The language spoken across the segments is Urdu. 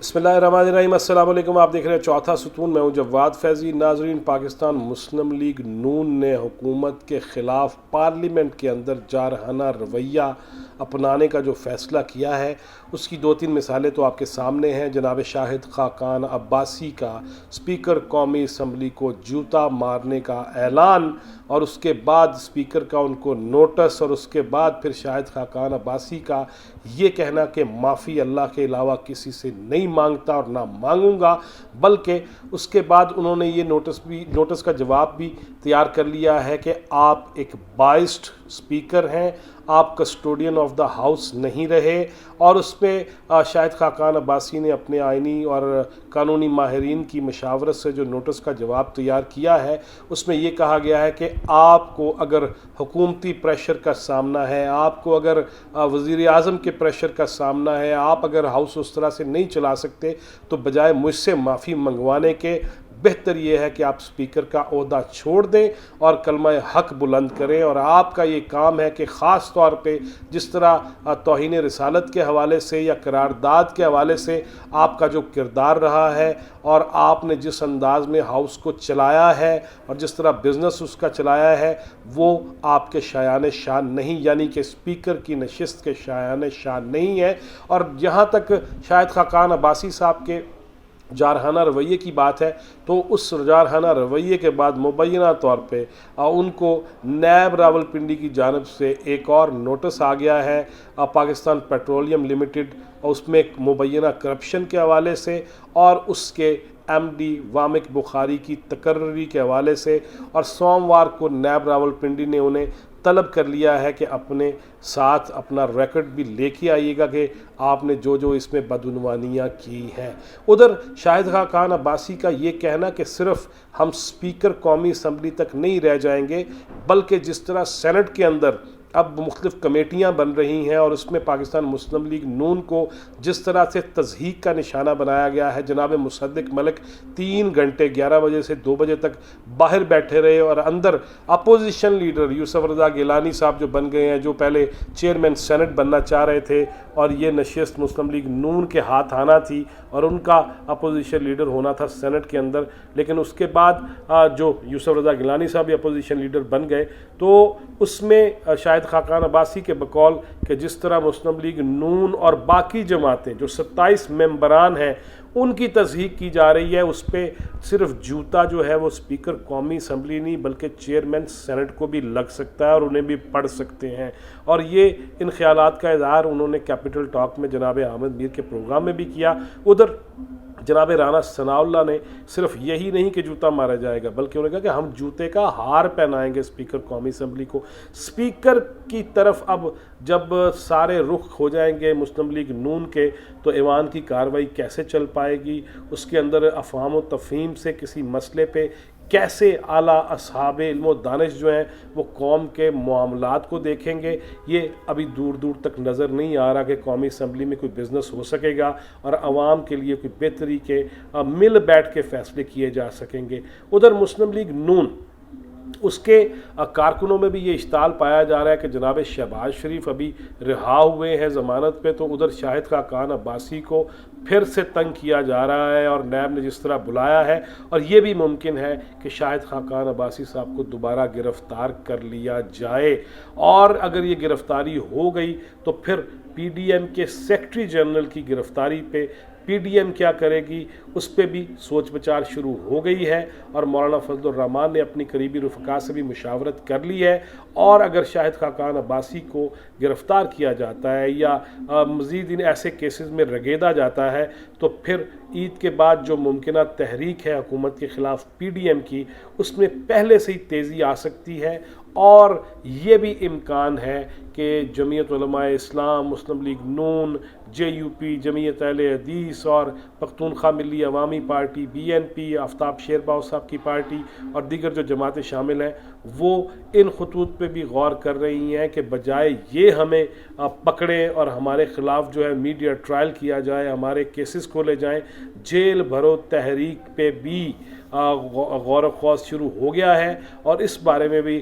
بسم اللہ الرحمن الرحیم، السلام علیکم۔ آپ دیکھ رہے ہیں چوتھا ستون، میں ہوں جواد فیضی۔ ناظرین، پاکستان مسلم لیگ نون نے حکومت کے خلاف پارلیمنٹ کے اندر جارحانہ رویہ اپنانے کا جو فیصلہ کیا ہے اس کی دو تین مثالیں تو آپ کے سامنے ہیں۔ جناب شاہد خاقان عباسی کا اسپیکر قومی اسمبلی کو جوتا مارنے کا اعلان، اور اس کے بعد اسپیکر کا ان کو نوٹس، اور اس کے بعد پھر شاہد خاقان عباسی کا یہ کہنا کہ معافی اللہ کے علاوہ کسی سے نہیں مانگتا اور نہ مانگوں گا، بلکہ اس کے بعد انہوں نے یہ نوٹس کا جواب بھی تیار کر لیا ہے کہ آپ ایک بائسڈ اسپیکر ہیں، آپ کسٹوڈین آف دا ہاؤس نہیں رہے۔ اور اس پہ شاہد خاقان عباسی نے اپنے آئینی اور قانونی ماہرین کی مشاورت سے جو نوٹس کا جواب تیار کیا ہے اس میں یہ کہا گیا ہے کہ آپ کو اگر حکومتی پریشر کا سامنا ہے، آپ کو اگر وزیر اعظم کے پریشر کا سامنا ہے، آپ اگر ہاؤس اس طرح سے نہیں چلا سکتے تو بجائے مجھ سے معافی منگوانے کے بہتر یہ ہے کہ آپ اسپیکر کا عہدہ چھوڑ دیں اور کلمہ حق بلند کریں۔ اور آپ کا یہ کام ہے کہ خاص طور پہ جس طرح توہین رسالت کے حوالے سے یا قرارداد کے حوالے سے آپ کا جو کردار رہا ہے اور آپ نے جس انداز میں ہاؤس کو چلایا ہے اور جس طرح بزنس اس کا چلایا ہے وہ آپ کے شایان شان نہیں، یعنی کہ اسپیکر کی نشست کے شایان شان نہیں ہے۔ اور جہاں تک شاہد خاقان عباسی صاحب کے جارحانہ رویے کی بات ہے تو اس جارحانہ رویے کے بعد مبینہ طور پہ ان کو نیب راولپنڈی کی جانب سے ایک اور نوٹس آ گیا ہے پاکستان پیٹرولیم لمیٹڈ، اور اس میں ایک مبینہ کرپشن کے حوالے سے اور اس کے ایم ڈی وامق بخاری کی تقرری کے حوالے سے۔ اور سوموار کو نیب راولپنڈی نے انہیں طلب کر لیا ہے کہ اپنے ساتھ اپنا ریکارڈ بھی لے کے آئیے گا کہ آپ نے جو اس میں بدعنوانیاں کی ہیں۔ ادھر شاہد خاقان عباسی کا یہ کہنا کہ صرف ہم اسپیکر قومی اسمبلی تک نہیں رہ جائیں گے، بلکہ جس طرح سینٹ کے اندر اب مختلف کمیٹیاں بن رہی ہیں اور اس میں پاکستان مسلم لیگ نون کو جس طرح سے تضحیک کا نشانہ بنایا گیا ہے، جناب مصدق ملک 3 گھنٹے 11 بجے سے 2 بجے تک باہر بیٹھے رہے اور اندر اپوزیشن لیڈر یوسف رضا گیلانی صاحب جو بن گئے ہیں، جو پہلے چیئرمین سینٹ بننا چاہ رہے تھے اور یہ نشست مسلم لیگ نون کے ہاتھ آنا تھی اور ان کا اپوزیشن لیڈر ہونا تھا سینٹ کے اندر، لیکن اس کے بعد جو یوسف رضا گیلانی صاحب بھی اپوزیشن لیڈر بن گئے تو اس میں شاید خاقان عباسی کے بقول کہ جس طرح مسلم لیگ نون اور باقی جماعتیں جو 27 ممبران ہیں ان کی تضحیک کی جا رہی ہے، اس پہ صرف جوتا جو ہے وہ اسپیکر قومی اسمبلی نہیں بلکہ چیئرمین سینٹ کو بھی لگ سکتا ہے اور انہیں بھی پڑھ سکتے ہیں۔ اور یہ ان خیالات کا اظہار انہوں نے کیپٹل ٹاک میں جناب احمد میر کے پروگرام میں بھی کیا۔ ادھر جناب رانا ثناء اللہ نے صرف یہی نہیں کہ جوتا مارا جائے گا بلکہ انہوں نے کہا کہ ہم جوتے کا ہار پہنائیں گے اسپیکر قومی اسمبلی کو۔ اسپیکر کی طرف اب جب سارے رخ ہو جائیں گے مسلم لیگ نون کے تو ایوان کی کارروائی کیسے چل پائے گی، اس کے اندر افہام و تفہیم سے کسی مسئلے پہ کیسے اعلیٰ اصحاب علم و دانش جو ہیں وہ قوم کے معاملات کو دیکھیں گے، یہ ابھی دور دور تک نظر نہیں آ رہا کہ قومی اسمبلی میں کوئی بزنس ہو سکے گا اور عوام کے لیے کوئی بہتری کے مل بیٹھ کے فیصلے کیے جا سکیں گے۔ ادھر مسلم لیگ نون اس کے کارکنوں میں بھی یہ اشتعال پایا جا رہا ہے کہ جناب شہباز شریف ابھی رہا ہوئے ہیں ضمانت پہ، تو ادھر شاہد خاقان عباسی کو پھر سے تنگ کیا جا رہا ہے اور نیب نے جس طرح بلایا ہے، اور یہ بھی ممکن ہے کہ شاہد خاقان عباسی صاحب کو دوبارہ گرفتار کر لیا جائے، اور اگر یہ گرفتاری ہو گئی تو پھر پی ڈی ایم کے سیکرٹری جنرل کی گرفتاری پہ پی ڈی ایم کیا کرے گی اس پہ بھی سوچ بچار شروع ہو گئی ہے، اور مولانا فضل الرحمان نے اپنی قریبی رفقا سے بھی مشاورت کر لی ہے۔ اور اگر شاہد خاقان عباسی کو گرفتار کیا جاتا ہے یا مزید ان ایسے کیسز میں رگیدا جاتا ہے تو پھر عید کے بعد جو ممکنہ تحریک ہے حکومت کے خلاف پی ڈی ایم کی، اس میں پہلے سے ہی تیزی آ سکتی ہے، اور یہ بھی امکان ہے کہ جمعیت علماء اسلام، مسلم لیگ نون، جے یو پی، جمعیت اہل حدیث اور پختونخوا ملی عوامی پارٹی، بی این پی، آفتاب شیر باؤ صاحب کی پارٹی اور دیگر جو جماعتیں شامل ہیں وہ ان خطوط پہ بھی غور کر رہی ہیں کہ بجائے یہ ہمیں پکڑیں اور ہمارے خلاف جو ہے میڈیا ٹرائل کیا جائے، ہمارے کیسز کھولے جائیں، جیل بھرو تحریک پہ بھی غور و خوض شروع ہو گیا ہے، اور اس بارے میں بھی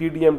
PDM